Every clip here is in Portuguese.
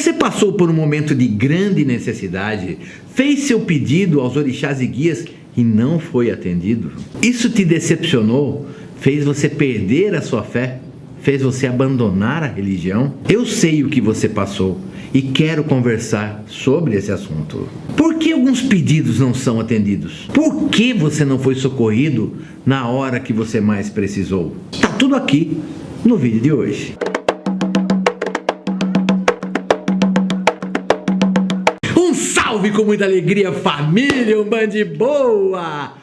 Você passou por um momento de grande necessidade, fez seu pedido aos orixás e guias e não foi atendido? Isso te decepcionou? Fez você perder a sua fé? Fez você abandonar a religião? Eu sei o que você passou e quero conversar sobre esse assunto. Por que alguns pedidos não são atendidos? Por que você não foi socorrido na hora que você mais precisou? Tá tudo aqui no vídeo de hoje. Salve com muita alegria, família Umbanda boa!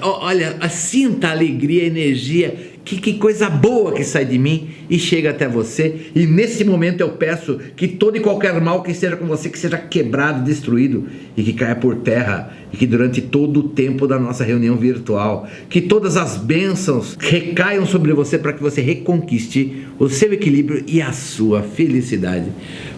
Olha, sinta a alegria, a energia, que coisa boa que sai de mim e chega até você. E nesse momento eu peço que todo e qualquer mal que esteja com você, que seja quebrado, destruído e que caia por terra. E que durante todo o tempo da nossa reunião virtual, que todas as bênçãos recaiam sobre você para que você reconquiste o seu equilíbrio e a sua felicidade.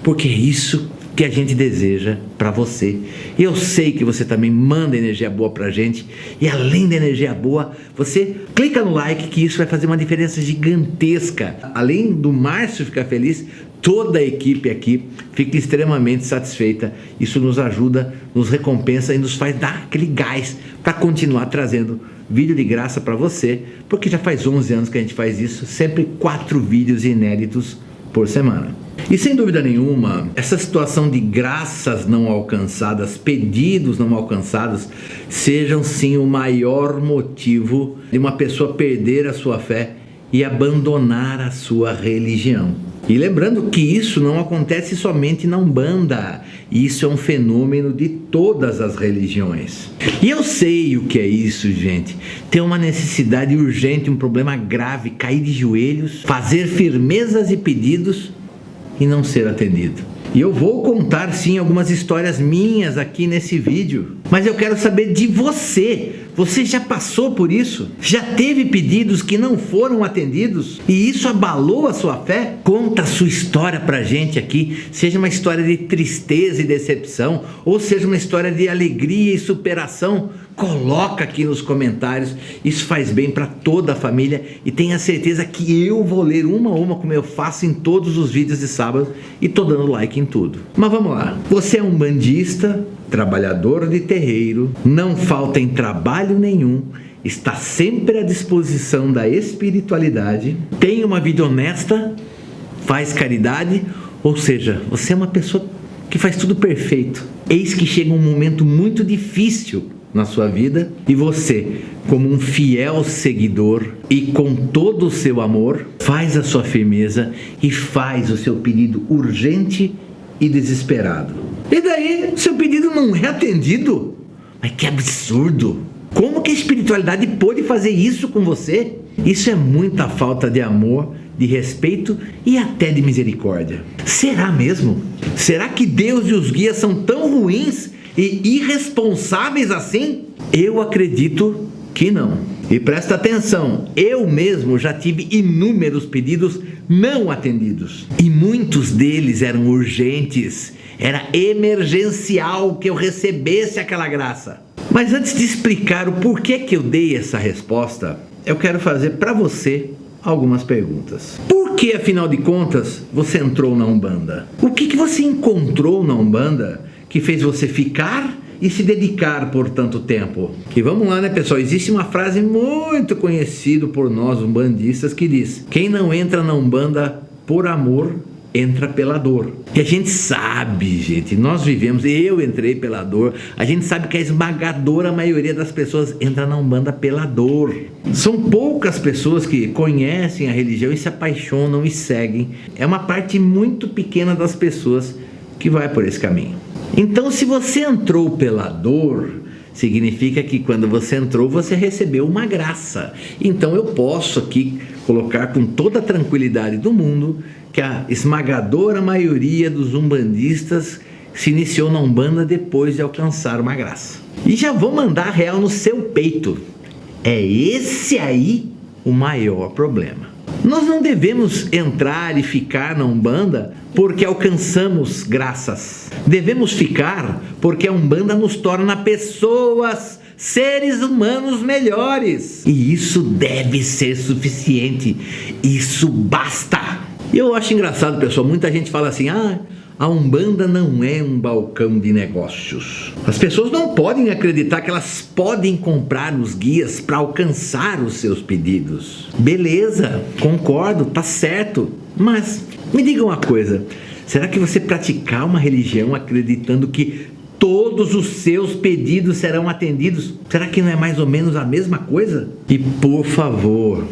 Porque é isso que a gente deseja para você. E eu sei que você também manda energia boa pra gente. E além da energia boa, você clica no like, que isso vai fazer uma diferença gigantesca. Além do Márcio ficar feliz, toda a equipe aqui fica extremamente satisfeita. Isso nos ajuda, nos recompensa e nos faz dar aquele gás para continuar trazendo vídeo de graça para você, porque já faz 11 anos que a gente faz isso, sempre 4 vídeos inéditos por semana. E sem dúvida nenhuma, essa situação de graças não alcançadas, pedidos não alcançados, sejam sim o maior motivo de uma pessoa perder a sua fé e abandonar a sua religião. E lembrando que isso não acontece somente na Umbanda, isso é um fenômeno de todas as religiões. E eu sei o que é isso, gente. Ter uma necessidade urgente, um problema grave, cair de joelhos, fazer firmezas e pedidos e não ser atendido. E eu vou contar sim algumas histórias minhas aqui nesse vídeo, mas eu quero saber de você. Você já passou por isso? Já teve pedidos que não foram atendidos? E isso abalou a sua fé? Conta a sua história pra gente aqui, seja uma história de tristeza e decepção, ou seja uma história de alegria e superação. Coloca aqui nos comentários, isso faz bem para toda a família e tenha certeza que eu vou ler uma a uma como eu faço em todos os vídeos de sábado e tô dando like em tudo. Mas vamos lá, você é um umbandista, trabalhador de terreiro, não falta em trabalho nenhum, está sempre à disposição da espiritualidade, tem uma vida honesta, faz caridade, ou seja, você é uma pessoa que faz tudo perfeito. Eis que chega um momento muito difícil na sua vida e você, como um fiel seguidor e com todo o seu amor, faz a sua firmeza e faz o seu pedido urgente e desesperado. E daí, seu pedido não é atendido? Mas que absurdo! Como que a espiritualidade pôde fazer isso com você? Isso é muita falta de amor, de respeito e até de misericórdia. Será mesmo? Será que Deus e os guias são tão ruins e irresponsáveis assim? Eu acredito que não. E presta atenção, eu mesmo já tive inúmeros pedidos não atendidos. E muitos deles eram urgentes, era emergencial que eu recebesse aquela graça. Mas antes de explicar o porquê que eu dei essa resposta, eu quero fazer para você algumas perguntas. Por que, afinal de contas, você entrou na Umbanda? O que você encontrou na Umbanda que fez você ficar e se dedicar por tanto tempo? E vamos lá, né, pessoal? Existe uma frase muito conhecida por nós umbandistas que diz: quem não entra na Umbanda por amor, entra pela dor. E a gente sabe, gente, nós vivemos, eu entrei pela dor, a gente sabe que a esmagadora maioria das pessoas entra na Umbanda pela dor. São poucas pessoas que conhecem a religião e se apaixonam e seguem. É uma parte muito pequena das pessoas que vai por esse caminho. Então, se você entrou pela dor, significa que quando você entrou, você recebeu uma graça. Então eu posso aqui colocar com toda a tranquilidade do mundo que a esmagadora maioria dos umbandistas se iniciou na Umbanda depois de alcançar uma graça. E já vou mandar real no seu peito. É esse aí o maior problema. Nós não devemos entrar e ficar na Umbanda porque alcançamos graças. Devemos ficar porque a Umbanda nos torna pessoas, seres humanos melhores. E isso deve ser suficiente. Isso basta. E eu acho engraçado, pessoal, muita gente fala assim: a Umbanda não é um balcão de negócios. As pessoas não podem acreditar que elas podem comprar os guias para alcançar os seus pedidos. Beleza, concordo, tá certo. Mas me diga uma coisa, será que você praticar uma religião acreditando que todos os seus pedidos serão atendidos, será que não é mais ou menos a mesma coisa? E por favor,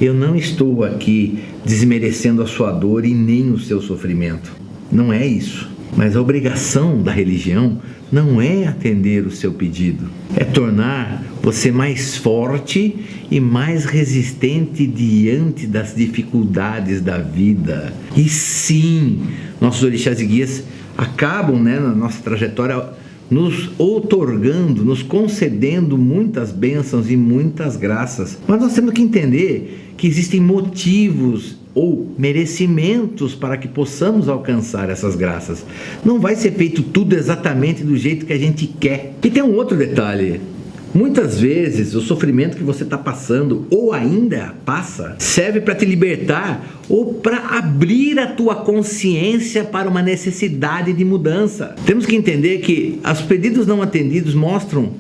eu não estou aqui desmerecendo a sua dor e nem o seu sofrimento. Não é isso. Mas a obrigação da religião não é atender o seu pedido. É tornar você mais forte e mais resistente diante das dificuldades da vida. E sim, nossos orixás e guias acabam, na nossa trajetória, nos outorgando, nos concedendo muitas bênçãos e muitas graças. Mas nós temos que entender que existem motivos ou merecimentos para que possamos alcançar essas graças. Não vai ser feito tudo exatamente do jeito que a gente quer. E tem um outro detalhe. Muitas vezes o sofrimento que você está passando ou ainda passa serve para te libertar ou para abrir a tua consciência para uma necessidade de mudança. Temos que entender que os pedidos não atendidos mostram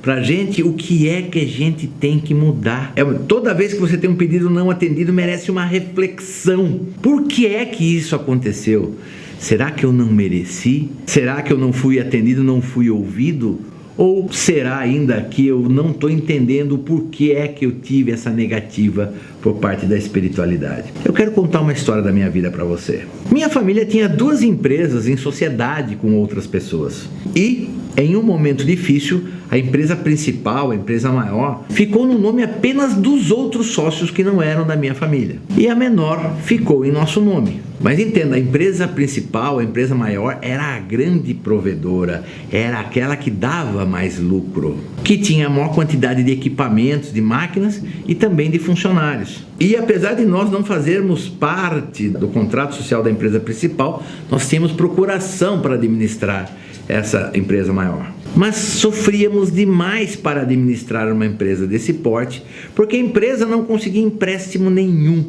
pra gente o que é que a gente tem que mudar. Toda vez que você tem um pedido não atendido, merece uma reflexão. Por que é que isso aconteceu? Será que eu não mereci? Será que eu não fui atendido, não fui ouvido? Ou será ainda que eu não estou entendendo o porquê é que eu tive essa negativa por parte da espiritualidade? Eu quero contar uma história da minha vida para você. Minha família tinha 2 empresas em sociedade com outras pessoas. E em um momento difícil, a empresa principal, a empresa maior, ficou no nome apenas dos outros sócios que não eram da minha família. E a menor ficou em nosso nome. Mas entenda, a empresa principal, a empresa maior, era a grande provedora, era aquela que dava mais lucro, que tinha a maior quantidade de equipamentos, de máquinas e também de funcionários. E apesar de nós não fazermos parte do contrato social da empresa principal, nós tínhamos procuração para administrar essa empresa maior. Mas sofríamos demais para administrar uma empresa desse porte, porque a empresa não conseguia empréstimo nenhum.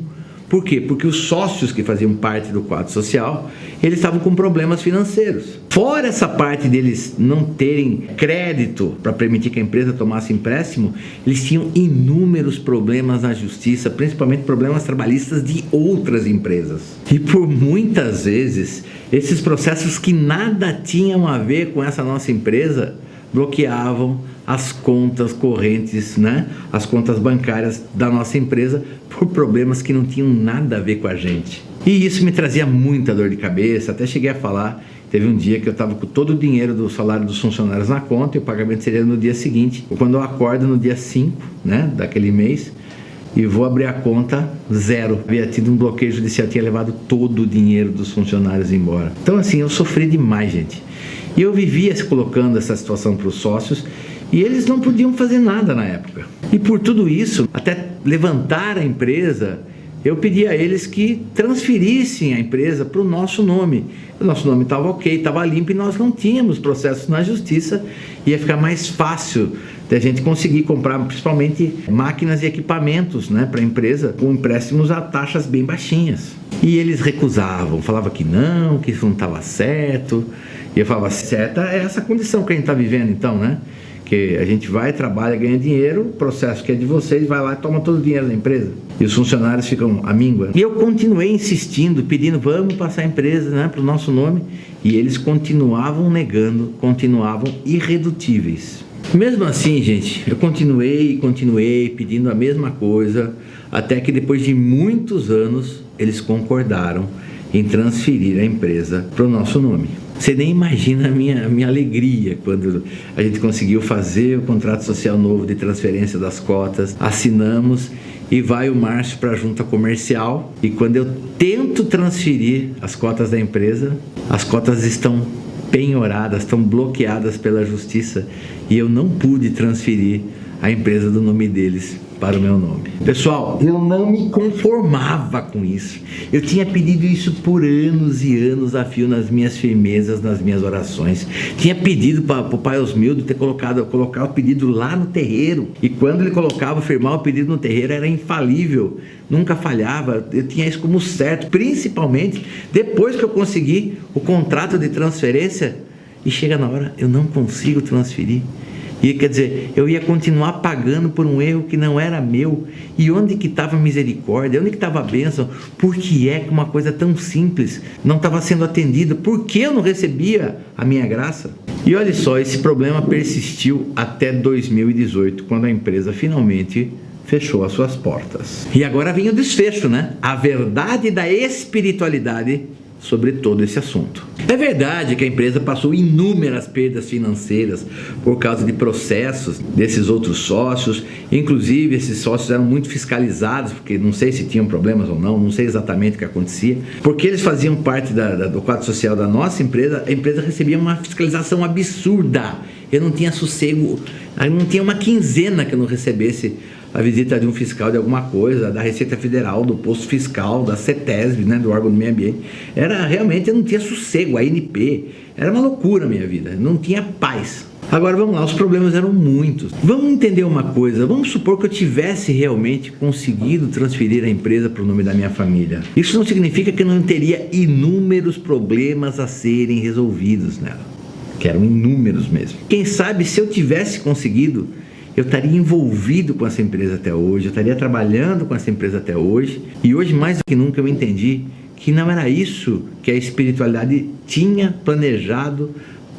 Por quê? Porque os sócios que faziam parte do quadro social, eles estavam com problemas financeiros. Fora essa parte deles não terem crédito para permitir que a empresa tomasse empréstimo, eles tinham inúmeros problemas na justiça, principalmente problemas trabalhistas de outras empresas. E por muitas vezes, esses processos que nada tinham a ver com essa nossa empresa, bloqueavam as contas correntes, as contas bancárias da nossa empresa por problemas que não tinham nada a ver com a gente. E isso me trazia muita dor de cabeça, até cheguei a falar, teve um dia que eu estava com todo o dinheiro do salário dos funcionários na conta e o pagamento seria no dia seguinte. Quando eu acordo no dia 5, daquele mês, e vou abrir a conta, 0. Havia tido um bloqueio judicial, tinha levado todo o dinheiro dos funcionários embora. Então assim, eu sofri demais, gente. E eu vivia se colocando essa situação para os sócios e eles não podiam fazer nada na época. E por tudo isso, até levantar a empresa, eu pedi a eles que transferissem a empresa para o nosso nome. O nosso nome estava ok, estava limpo e nós não tínhamos processos na justiça. Ia ficar mais fácil da gente conseguir comprar principalmente máquinas e equipamentos para a empresa com empréstimos a taxas bem baixinhas. E eles recusavam, falavam que isso não estava certo. E eu falava, certa é essa condição que a gente está vivendo então, Que a gente vai, trabalha, ganha dinheiro, o processo que é de vocês, vai lá e toma todo o dinheiro da empresa. E os funcionários ficam à míngua. E eu continuei insistindo, pedindo, vamos passar a empresa para o nosso nome. E eles continuavam negando, continuavam irredutíveis. Mesmo assim, gente, eu continuei pedindo a mesma coisa, até que depois de muitos anos, eles concordaram em transferir a empresa para o nosso nome. Você nem imagina a minha alegria quando a gente conseguiu fazer o contrato social novo de transferência das cotas, assinamos e vai o Márcio para a junta comercial e quando eu tento transferir as cotas da empresa, as cotas estão penhoradas, estão bloqueadas pela justiça e eu não pude transferir a empresa do nome deles para o meu nome. Pessoal, eu não me conformava com isso. Eu tinha pedido isso por anos e anos a fio nas minhas firmezas, nas minhas orações. Tinha pedido para o Pai Osmildo colocar o pedido lá no terreiro. E quando ele colocava, firmar o pedido no terreiro, era infalível. Nunca falhava. Eu tinha isso como certo, principalmente depois que eu consegui o contrato de transferência. E chega na hora, eu não consigo transferir. E quer dizer, eu ia continuar pagando por um erro que não era meu. E onde que estava a misericórdia? Onde que estava a bênção? Por que é que uma coisa tão simples não estava sendo atendida? Por que eu não recebia a minha graça? E olha só, esse problema persistiu até 2018, quando a empresa finalmente fechou as suas portas. E agora vem o desfecho, né? A verdade da espiritualidade sobre todo esse assunto. É verdade que a empresa passou inúmeras perdas financeiras por causa de processos desses outros sócios. Inclusive, esses sócios eram muito fiscalizados, porque não sei se tinham problemas ou não sei exatamente o que acontecia. Porque eles faziam parte do quadro social da nossa empresa, a empresa recebia uma fiscalização absurda. Eu não tinha sossego, eu não tinha uma quinzena que eu não recebesse a visita de um fiscal de alguma coisa, da Receita Federal, do posto fiscal, da CETESB, né, do órgão do meio ambiente. Era realmente, eu não tinha sossego, a ANP, era uma loucura a minha vida, não tinha paz. Agora vamos lá, os problemas eram muitos. Vamos entender uma coisa, vamos supor que eu tivesse realmente conseguido transferir a empresa para o nome da minha família. Isso não significa que eu não teria inúmeros problemas a serem resolvidos nela, que eram inúmeros mesmo. Quem sabe se eu tivesse conseguido, eu estaria envolvido com essa empresa até hoje, eu estaria trabalhando com essa empresa até hoje. E hoje, mais do que nunca, eu entendi que não era isso que a espiritualidade tinha planejado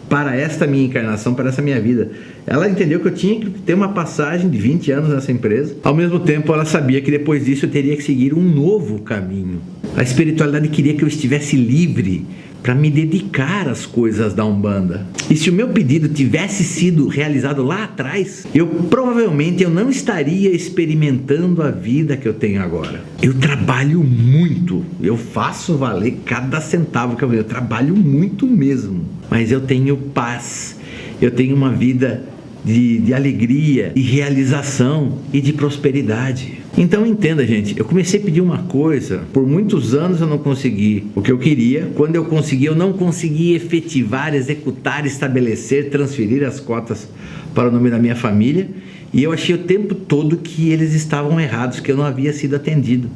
para esta minha encarnação, para essa minha vida. Ela entendeu que eu tinha que ter uma passagem de 20 anos nessa empresa. Ao mesmo tempo, ela sabia que depois disso eu teria que seguir um novo caminho. A espiritualidade queria que eu estivesse livre para me dedicar às coisas da Umbanda. E se o meu pedido tivesse sido realizado lá atrás, provavelmente eu não estaria experimentando a vida que eu tenho agora. Eu trabalho muito, eu faço valer cada centavo que eu ganho, eu trabalho muito mesmo, mas eu tenho paz, eu tenho uma vida de alegria, de realização e de prosperidade. Então entenda, gente, eu comecei a pedir uma coisa, por muitos anos eu não consegui o que eu queria. Quando eu consegui, eu não consegui efetivar, executar, estabelecer, transferir as cotas para o nome da minha família, e eu achei o tempo todo que eles estavam errados, que eu não havia sido atendido.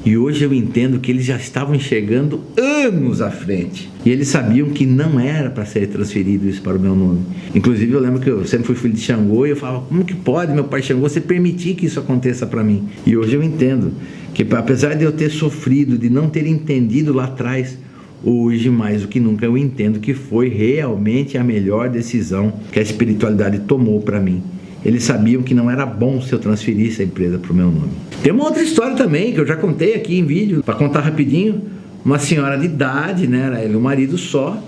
E hoje eu entendo que eles já estavam enxergando anos à frente. E eles sabiam que não era para ser transferido isso para o meu nome. Inclusive eu lembro que eu sempre fui filho de Xangô e eu falava, como que pode, meu pai Xangô, você permitir que isso aconteça para mim? E hoje eu entendo que apesar de eu ter sofrido, de não ter entendido lá atrás, hoje mais do que nunca eu entendo que foi realmente a melhor decisão que a espiritualidade tomou para mim. Eles sabiam que não era bom se eu transferisse a empresa para o meu nome. Tem uma outra história também, que eu já contei aqui em vídeo, para contar rapidinho. Uma senhora de idade, né, era ele e o marido só,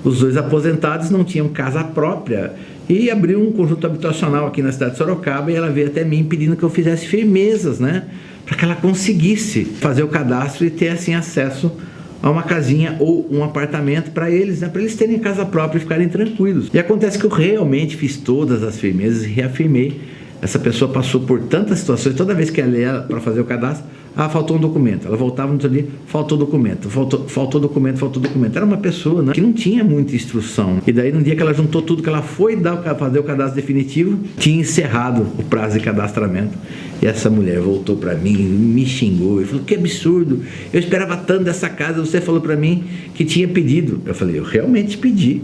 os dois aposentados, não tinham casa própria, e abriu um conjunto habitacional aqui na cidade de Sorocaba, e ela veio até mim pedindo que eu fizesse firmezas, né, para que ela conseguisse fazer o cadastro e ter assim acesso a uma casinha ou um apartamento para eles, né, para eles terem casa própria e ficarem tranquilos. E acontece que eu realmente fiz todas as firmezas e reafirmei. Essa pessoa passou por tantas situações, toda vez que ela ia para fazer o cadastro, faltou um documento. Ela voltava no outro dia, faltou documento, faltou documento. Era uma pessoa, né, que não tinha muita instrução. E daí, no dia que ela juntou tudo, que ela foi fazer o cadastro definitivo, tinha encerrado o prazo de cadastramento. E essa mulher voltou para mim, me xingou e falou, que absurdo, eu esperava tanto dessa casa, você falou para mim que tinha pedido. Eu falei, eu realmente pedi,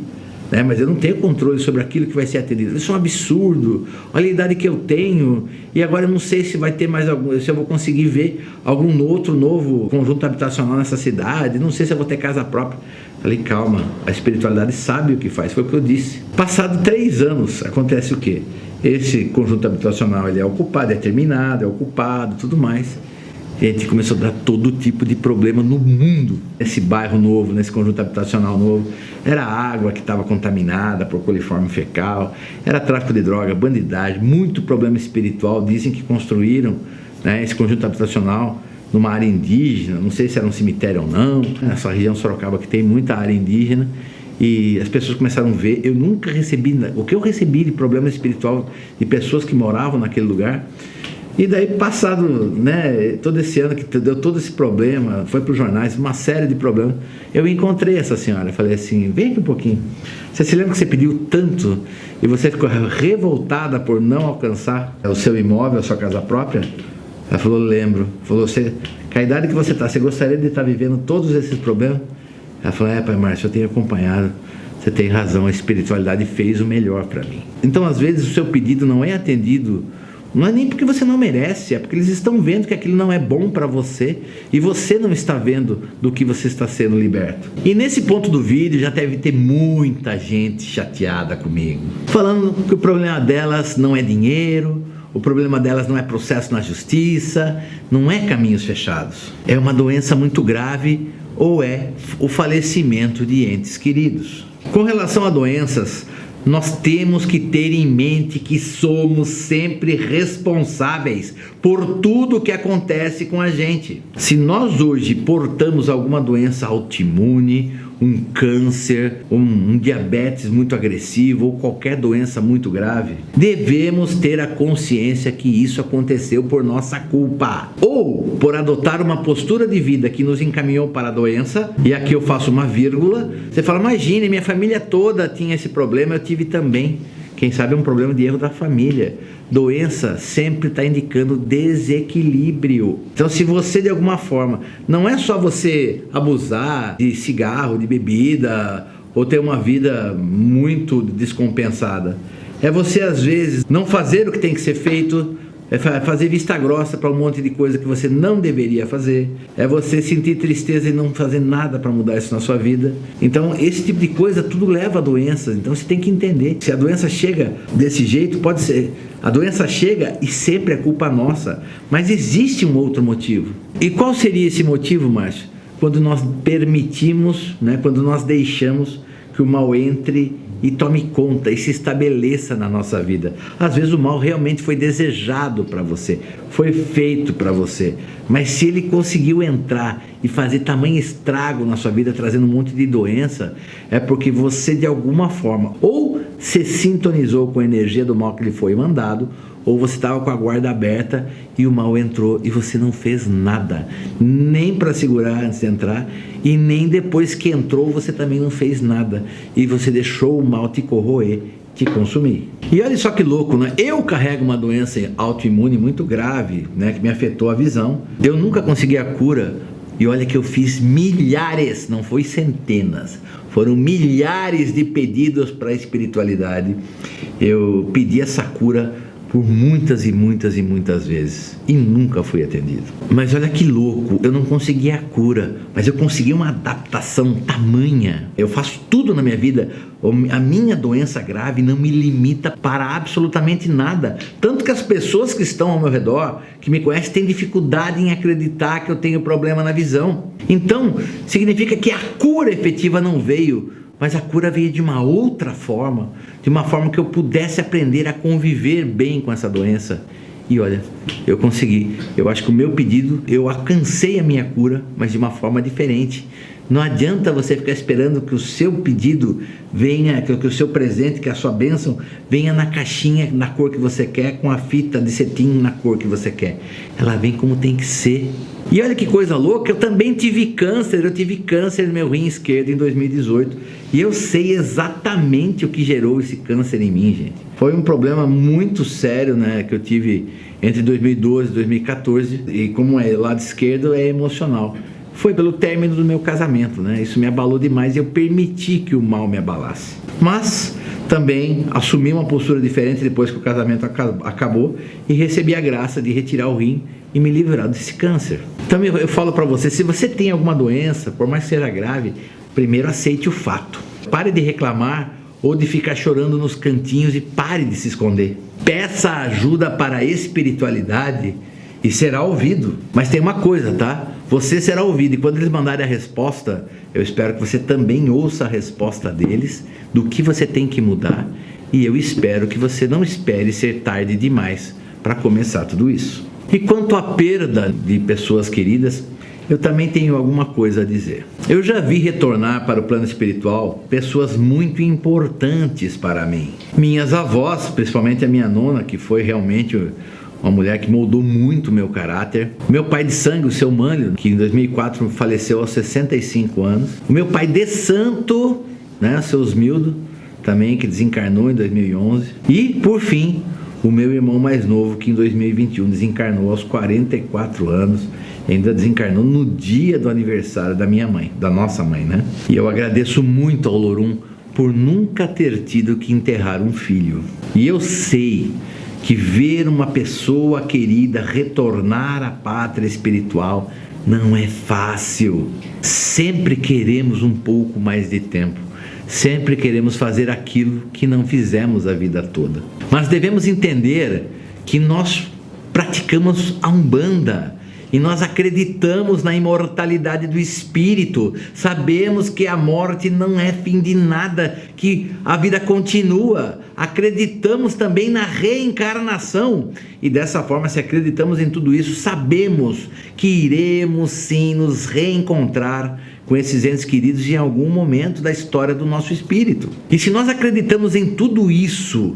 né, mas eu não tenho controle sobre aquilo que vai ser atendido. Isso é um absurdo, olha a idade que eu tenho, e agora eu não sei se vai ter mais algum, se eu vou conseguir ver algum outro novo conjunto habitacional nessa cidade, não sei se eu vou ter casa própria. Falei, calma, a espiritualidade sabe o que faz, foi o que eu disse. Passado 3 anos, acontece o quê? Esse conjunto habitacional ele é ocupado, é terminado, é ocupado, tudo mais. E a gente começou a dar todo tipo de problema no mundo. Nesse bairro novo, nesse conjunto habitacional novo, era água que estava contaminada por coliforme fecal, era tráfico de droga, bandidagem, muito problema espiritual. Dizem que construíram, né, esse conjunto habitacional numa área indígena, não sei se era um cemitério ou não, nessa região Sorocaba que tem muita área indígena. E as pessoas começaram a ver, eu nunca recebi, o que eu recebi de problema espiritual de pessoas que moravam naquele lugar, E daí, passado, né, todo esse ano que deu todo esse problema, foi para os jornais, uma série de problemas, eu encontrei essa senhora, falei assim, vem aqui um pouquinho, você se lembra que você pediu tanto e você ficou revoltada por não alcançar o seu imóvel, a sua casa própria? Ela falou, lembro. Falou, com a idade que você está, você gostaria de estar vivendo todos esses problemas? Ela falou, pai Márcio, eu tenho acompanhado, você tem razão, a espiritualidade fez o melhor para mim. Então, às vezes, o seu pedido não é atendido, não é nem porque você não merece, é porque eles estão vendo que aquilo não é bom para você e você não está vendo do que você está sendo liberto. E nesse ponto do vídeo já deve ter muita gente chateada comigo, falando que o problema delas não é dinheiro, o problema delas não é processo na justiça, não é caminhos fechados. É uma doença muito grave ou é o falecimento de entes queridos. Com relação a doenças, nós temos que ter em mente que somos sempre responsáveis por tudo que acontece com a gente. Se nós hoje portamos alguma doença autoimune, um câncer, um diabetes muito agressivo ou qualquer doença muito grave, devemos ter a consciência que isso aconteceu por nossa culpa ou por adotar uma postura de vida que nos encaminhou para a doença. E aqui eu faço uma vírgula. Você fala, imagine, minha família toda tinha esse problema, eu tive também. Quem sabe é um problema de erro da família. Doença sempre está indicando desequilíbrio. Então, se você de alguma forma, não é só você abusar de cigarro, de bebida, ou ter uma vida muito descompensada, é você às vezes não fazer o que tem que ser feito, é fazer vista grossa para um monte de coisa que você não deveria fazer, é você sentir tristeza e não fazer nada para mudar isso na sua vida. Então esse tipo de coisa tudo leva a doenças. Então você tem que entender, se a doença chega desse jeito, pode ser, a doença chega e sempre é culpa nossa, mas existe um outro motivo. E qual seria esse motivo, Márcio? Quando nós permitimos, quando nós deixamos que o mal entre e tome conta e se estabeleça na nossa vida. Às vezes o mal realmente foi desejado para você, foi feito para você, mas se ele conseguiu entrar e fazer tamanho estrago na sua vida, trazendo um monte de doença, é porque você de alguma forma ou se sintonizou com a energia do mal que lhe foi mandado, ou você estava com a guarda aberta e o mal entrou e você não fez nada, nem para segurar antes de entrar e nem depois que entrou você também não fez nada e você deixou o mal te corroer, te consumir. E olha só que louco, né? Eu carrego uma doença autoimune muito grave, que me afetou a visão. Eu nunca consegui a cura e olha que eu fiz milhares, não foi centenas, foram milhares de pedidos para a espiritualidade. Eu pedi essa cura por muitas e muitas e muitas vezes e nunca fui atendido. Mas olha que louco, eu não consegui a cura, mas eu consegui uma adaptação tamanha. Eu faço tudo na minha vida, a minha doença grave não me limita para absolutamente nada, tanto que as pessoas que estão ao meu redor, que me conhecem, têm dificuldade em acreditar que eu tenho problema na visão. Então significa que a cura efetiva não veio, mas a cura veio de uma outra forma, de uma forma que eu pudesse aprender a conviver bem com essa doença. E olha, eu consegui. Eu acho que o meu pedido, eu alcancei a minha cura, mas de uma forma diferente. Não adianta você ficar esperando que o seu pedido venha, que o seu presente, que a sua bênção venha na caixinha, na cor que você quer, com a fita de cetim na cor que você quer. Ela vem como tem que ser. E olha que coisa louca, eu também tive câncer, no meu rim esquerdo em 2018. E eu sei exatamente o que gerou esse câncer em mim, gente. Foi um problema muito sério, que eu tive entre 2012 e 2014. E como é lado esquerdo, é emocional. Foi pelo término do meu casamento, Isso me abalou demais e eu permiti que o mal me abalasse. Mas também assumi uma postura diferente depois que o casamento acabou e recebi a graça de retirar o rim e me livrar desse câncer. Então eu falo para você, se você tem alguma doença, por mais que seja grave, primeiro aceite o fato. Pare de reclamar ou de ficar chorando nos cantinhos e pare de se esconder. Peça ajuda para a espiritualidade e será ouvido. Mas tem uma coisa, tá? Você será ouvido e quando eles mandarem a resposta, eu espero que você também ouça a resposta deles, do que você tem que mudar, e eu espero que você não espere ser tarde demais para começar tudo isso. E quanto à perda de pessoas queridas, eu também tenho alguma coisa a dizer. Eu já vi retornar para o plano espiritual pessoas muito importantes para mim. Minhas avós, principalmente a minha nona, que foi realmente uma mulher que moldou muito o meu caráter. O meu pai de sangue, o seu Mânlio, que em 2004 faleceu aos 65 anos. O meu pai de santo, né, seu Osmildo, também, que desencarnou em 2011. E, por fim, o meu irmão mais novo, que em 2021 desencarnou aos 44 anos. Ainda desencarnou no dia do aniversário da minha mãe, da nossa mãe, né? E eu agradeço muito ao Lorum por nunca ter tido que enterrar um filho. E eu sei que ver uma pessoa querida retornar à pátria espiritual não é fácil. Sempre queremos um pouco mais de tempo. Sempre queremos fazer aquilo que não fizemos a vida toda. Mas devemos entender que nós praticamos a Umbanda e nós acreditamos na imortalidade do espírito. Sabemos que a morte não é fim de nada, que a vida continua. Acreditamos também na reencarnação. E dessa forma, se acreditamos em tudo isso, sabemos que iremos sim nos reencontrar com esses entes queridos em algum momento da história do nosso espírito. E se nós acreditamos em tudo isso,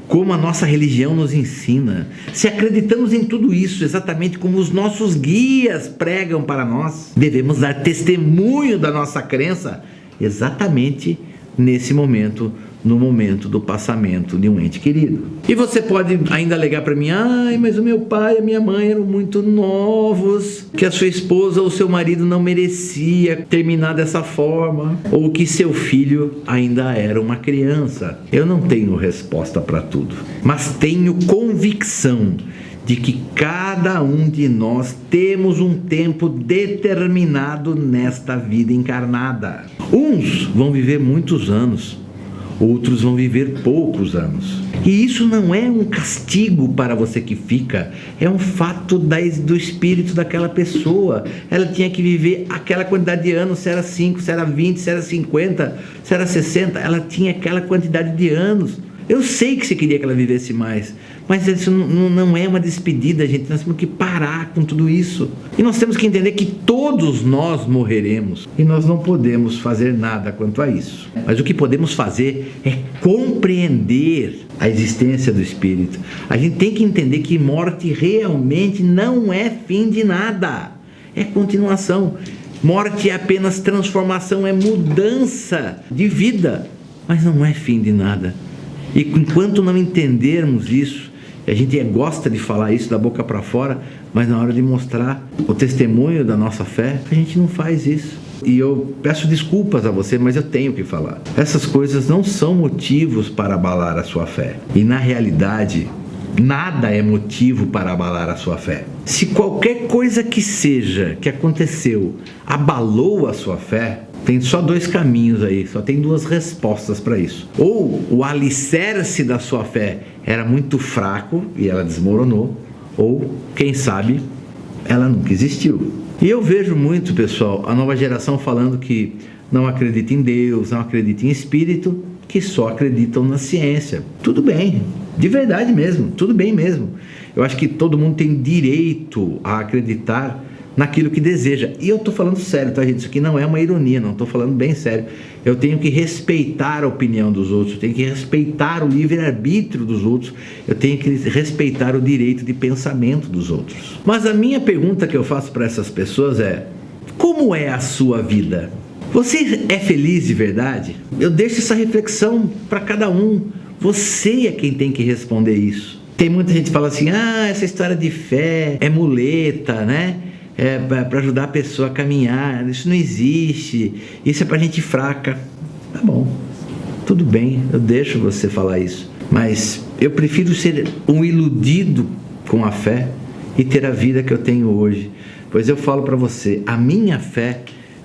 como a nossa religião nos ensina, se acreditamos em tudo isso exatamente como os nossos guias pregam para nós, devemos dar testemunho da nossa crença exatamente nesse momento, no momento do passamento de um ente querido. E você pode ainda alegar para mim: ai, mas o meu pai e a minha mãe eram muito novos, que a sua esposa ou seu marido não merecia terminar dessa forma, ou que seu filho ainda era uma criança. Eu não tenho resposta para tudo, mas tenho convicção de que cada um de nós temos um tempo determinado nesta vida encarnada. Uns vão viver muitos anos, outros vão viver poucos anos. E isso não é um castigo para você que fica, é um fato do espírito daquela pessoa. Ela tinha que viver aquela quantidade de anos, se era 5, se era 20, se era 50, se era 60, ela tinha aquela quantidade de anos. Eu sei que você queria que ela vivesse mais, mas isso não é uma despedida, gente. Nós temos que parar com tudo isso. E nós temos que entender que todos nós morreremos e nós não podemos fazer nada quanto a isso. Mas o que podemos fazer é compreender a existência do espírito. A gente tem que entender que morte realmente não é fim de nada, é continuação. Morte é apenas transformação, é mudança de vida, mas não é fim de nada. E enquanto não entendermos isso, a gente gosta de falar isso da boca para fora, mas na hora de mostrar o testemunho da nossa fé, a gente não faz isso. E eu peço desculpas a você, mas eu tenho que falar. Essas coisas não são motivos para abalar a sua fé. E na realidade, nada é motivo para abalar a sua fé. Se qualquer coisa que seja que aconteceu abalou a sua fé, tem só dois caminhos aí, só tem duas respostas para isso. Ou o alicerce da sua fé era muito fraco e ela desmoronou, ou, quem sabe, ela nunca existiu. E eu vejo muito, pessoal, a nova geração falando que não acredita em Deus, não acredita em espírito, que só acreditam na ciência. Tudo bem, de verdade mesmo, tudo bem mesmo. Eu acho que todo mundo tem direito a acreditar naquilo que deseja. E eu estou falando sério, tá, gente? Isso aqui não é uma ironia, não estou falando bem sério. Eu tenho que respeitar a opinião dos outros, eu tenho que respeitar o livre-arbítrio dos outros, eu tenho que respeitar o direito de pensamento dos outros. Mas a minha pergunta que eu faço para essas pessoas é: como é a sua vida? Você é feliz de verdade? Eu deixo essa reflexão para cada um. Você é quem tem que responder isso. Tem muita gente que fala assim: ah, essa história de fé é muleta, né? É para ajudar a pessoa a caminhar, isso não existe, isso é para gente fraca. Tá bom, tudo bem, eu deixo você falar isso, mas eu prefiro ser um iludido com a fé e ter a vida que eu tenho hoje, pois eu falo para você, a minha fé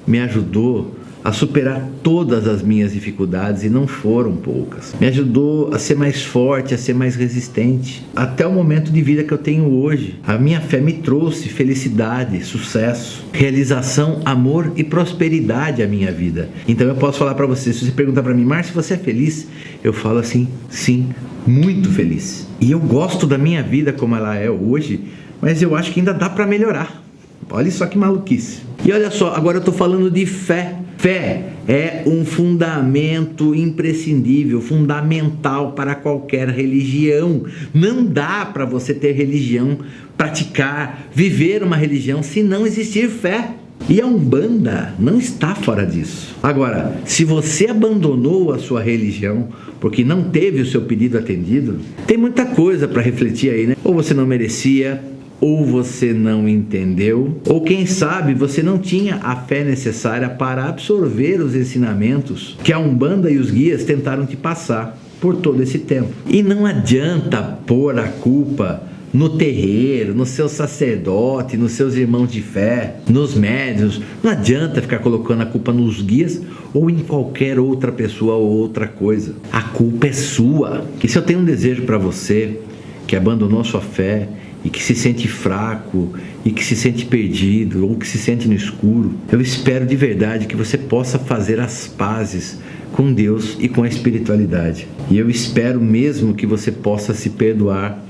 me ajudou a superar todas as minhas dificuldades, e não foram poucas. Me ajudou a ser mais forte, a ser mais resistente, até o momento de vida que eu tenho hoje. A minha fé me trouxe felicidade, sucesso, realização, amor e prosperidade à minha vida. Então eu posso falar para você, se você perguntar para mim: Márcio, você é feliz? Eu falo assim: sim, muito feliz. E eu gosto da minha vida como ela é hoje, mas eu acho que ainda dá para melhorar. Olha só que maluquice. E olha só, agora eu estou falando de fé. Fé é um fundamento imprescindível, fundamental para qualquer religião. Não dá para você ter religião, praticar, viver uma religião se não existir fé. E a Umbanda não está fora disso. Agora, se você abandonou a sua religião porque não teve o seu pedido atendido, tem muita coisa para refletir aí, né? Ou você não merecia, ou você não entendeu, ou quem sabe você não tinha a fé necessária para absorver os ensinamentos que a Umbanda e os guias tentaram te passar por todo esse tempo. E não adianta pôr a culpa no terreiro, no seu sacerdote, nos seus irmãos de fé, nos médiuns. Não adianta ficar colocando a culpa nos guias ou em qualquer outra pessoa ou outra coisa. A culpa é sua. E se eu tenho um desejo para você que abandonou sua fé e que se sente fraco e que se sente perdido ou que se sente no escuro, eu espero de verdade que você possa fazer as pazes com Deus e com a espiritualidade. E eu espero mesmo que você possa se perdoar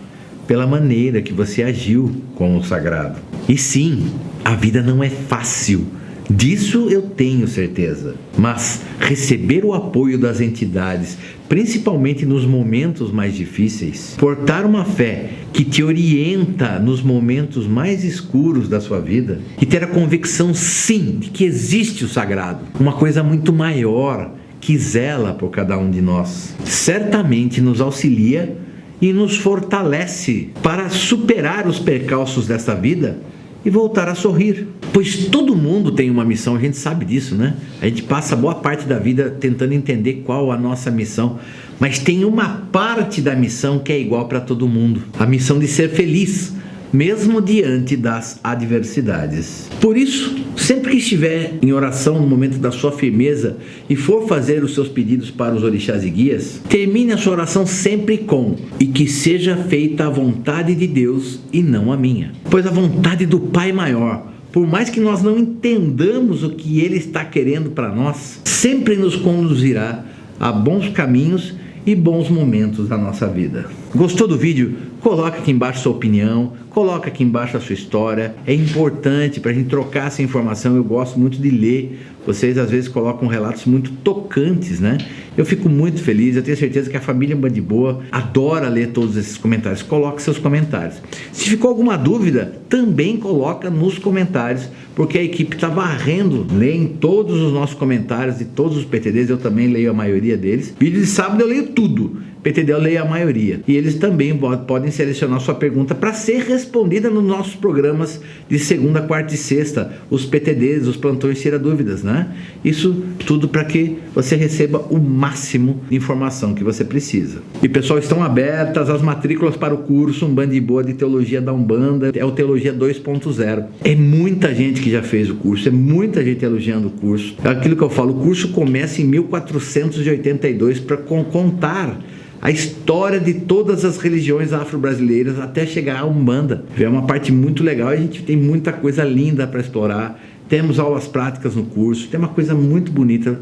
pela maneira que você agiu com o sagrado. E sim, a vida não é fácil, disso eu tenho certeza. Mas receber o apoio das entidades, principalmente nos momentos mais difíceis, portar uma fé que te orienta nos momentos mais escuros da sua vida e ter a convicção, sim, de que existe o sagrado, uma coisa muito maior que zela por cada um de nós, certamente nos auxilia e nos fortalece para superar os percalços desta vida e voltar a sorrir. Pois todo mundo tem uma missão, a gente sabe disso, né? A gente passa boa parte da vida tentando entender qual a nossa missão, mas tem uma parte da missão que é igual para todo mundo: a missão de ser feliz, mesmo diante das adversidades. Por isso, sempre que estiver em oração no momento da sua firmeza e for fazer os seus pedidos para os orixás e guias, termine a sua oração sempre com: e que seja feita a vontade de Deus e não a minha. Pois a vontade do Pai maior, por mais que nós não entendamos o que Ele está querendo para nós, sempre nos conduzirá a bons caminhos e bons momentos da nossa vida. Gostou do vídeo? Coloca aqui embaixo sua opinião, coloca aqui embaixo a sua história. É importante para a gente trocar essa informação. Eu gosto muito de ler. Vocês às vezes colocam relatos muito tocantes, né? Eu fico muito feliz. Eu tenho certeza que a família Band Boa adora ler todos esses comentários. Coloque seus comentários. Se ficou alguma dúvida, também coloca nos comentários, porque a equipe está varrendo, leem todos os nossos comentários de todos os PTDs. Eu também leio a maioria deles. Vídeo de sábado eu leio tudo. PTD eu leio a maioria. E eles também podem selecionar sua pergunta para ser respondida nos nossos programas de segunda, quarta e sexta, os PTDs, os plantões Tira Dúvidas, né? Isso tudo para que você receba o máximo de informação que você precisa. E pessoal, estão abertas as matrículas para o curso Band Boa de Teologia da Umbanda, é o Teologia 2.0. É muita gente que já fez o curso, é muita gente elogiando o curso. É aquilo que eu falo, o curso começa em 1482 para contar a história de todas as religiões afro-brasileiras até chegar à Umbanda. É uma parte muito legal e a gente tem muita coisa linda para explorar. Temos aulas práticas no curso, tem uma coisa muito bonita.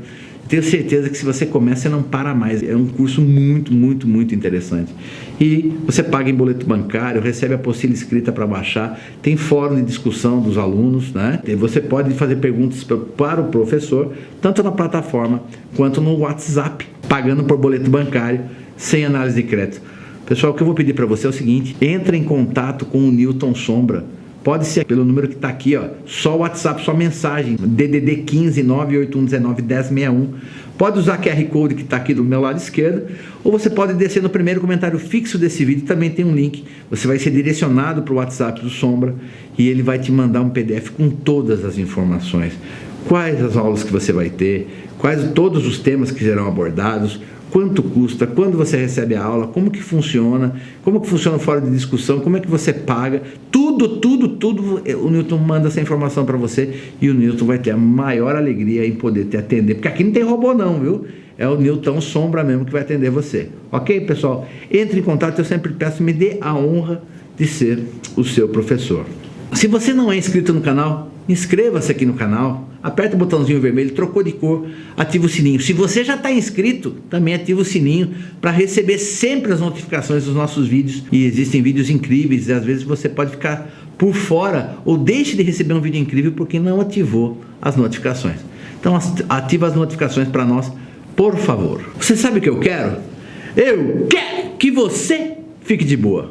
Tenho certeza que se você começa, você não para mais. É um curso muito, muito, muito interessante. E você paga em boleto bancário, recebe a apostila escrita para baixar, tem fórum de discussão dos alunos, né? E você pode fazer perguntas para o professor, tanto na plataforma quanto no WhatsApp, pagando por boleto bancário, sem análise de crédito. Pessoal, o que eu vou pedir para você é o seguinte: entre em contato com o Newton Sombra. Pode ser pelo número que está aqui, ó, só o WhatsApp, só mensagem, DDD 15 98119 1061. Pode usar QR Code que está aqui do meu lado esquerdo, ou você pode descer no primeiro comentário fixo desse vídeo, também tem um link. Você vai ser direcionado para o WhatsApp do Sombra e ele vai te mandar um PDF com todas as informações. Quais as aulas que você vai ter, quais todos os temas que serão abordados, quanto custa, quando você recebe a aula, como que funciona o fórum de discussão, como é que você paga, tudo, o Newton manda essa informação para você e o Newton vai ter a maior alegria em poder te atender, porque aqui não tem robô não, viu? É o Newton Sombra mesmo que vai atender você. Ok, pessoal? Entre em contato, eu sempre peço, me dê a honra de ser o seu professor. Se você não é inscrito no canal, inscreva-se aqui no canal, aperta o botãozinho vermelho, trocou de cor, ativa o sininho. Se você já está inscrito, também ativa o sininho para receber sempre as notificações dos nossos vídeos. E existem vídeos incríveis e às vezes você pode ficar por fora ou deixe de receber um vídeo incrível porque não ativou as notificações. Então ativa as notificações para nós, por favor. Você sabe o que eu quero? Eu quero que você fique de boa.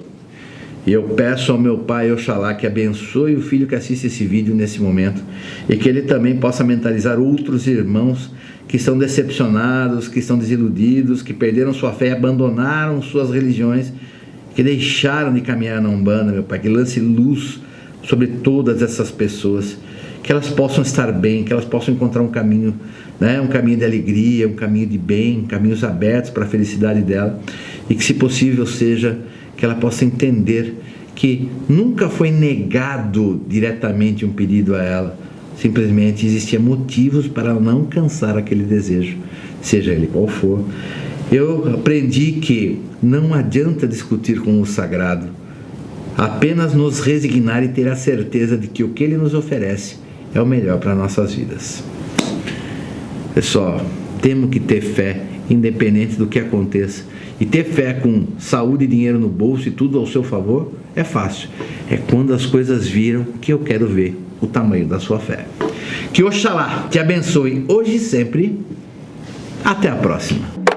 E eu peço ao meu Pai, Oxalá, que abençoe o filho que assiste esse vídeo nesse momento e que ele também possa mentalizar outros irmãos que estão decepcionados, que estão desiludidos, que perderam sua fé e abandonaram suas religiões, que deixaram de caminhar na Umbanda, meu Pai, que lance luz sobre todas essas pessoas, que elas possam estar bem, que elas possam encontrar um caminho, né, um caminho de alegria, um caminho de bem, caminhos abertos para a felicidade dela, e que, se possível, seja que ela possa entender que nunca foi negado diretamente um pedido a ela, simplesmente existiam motivos para ela não alcançar aquele desejo, seja ele qual for. Eu aprendi que não adianta discutir com o sagrado, apenas nos resignar e ter a certeza de que o que ele nos oferece é o melhor para nossas vidas. Pessoal, temos que ter fé, independente do que aconteça. E ter fé com saúde e dinheiro no bolso e tudo ao seu favor é fácil. É quando as coisas viram que eu quero ver o tamanho da sua fé. Que Oxalá te abençoe hoje e sempre. Até a próxima.